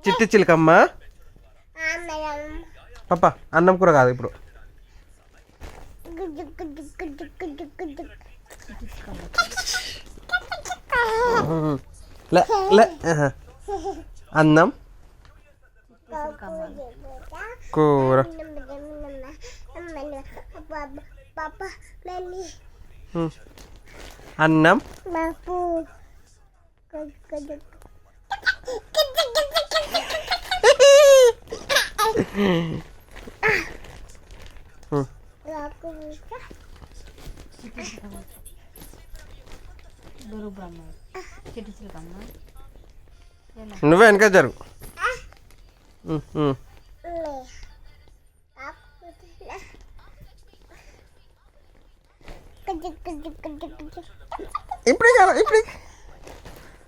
చిట్టి చిలకమ్మ పాప అన్నం కూర కాదు ఇప్పుడు. లే లే అన్నం కూర అన్నం నువ్వే వెనక జరుగు. ఇప్పుడే కాదు ఇప్పుడే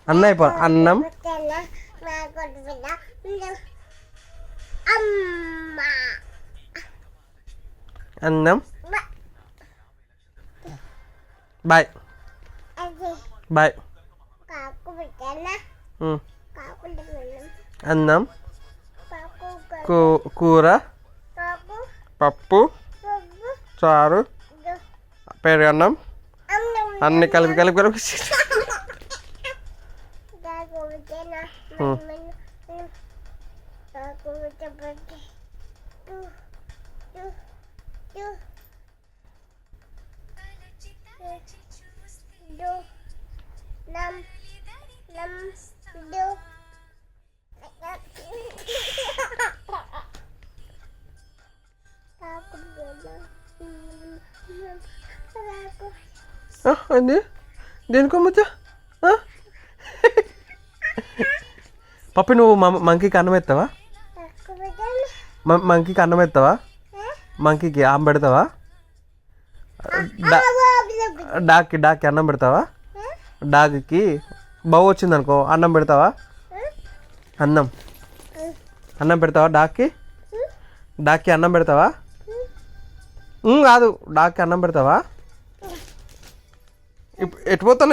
అన్న అయిపో అన్నం అన్నం బాయ్ బాయ్ అన్నం కూర పప్పు చారు పెరుగన్నం అన్ని కలిపి కలిపి కలిపి అండి దేనికోమచ్చా పప్పి నువ్వు మంకీకి అన్నం ఎత్తావా? మంకీకి అన్నం ఎత్తావా? మంకీకి ఆమె పెడతావా? డాక్కి అన్నం పెడతావా? డాగ్కి బావు వచ్చింది అనుకో అన్నం పెడతావా? అన్నం పెడతావా? డాక్కి అన్నం పెడతావా? కాదు డాక్కి అన్నం పెడతావా? ఎటు పోతాను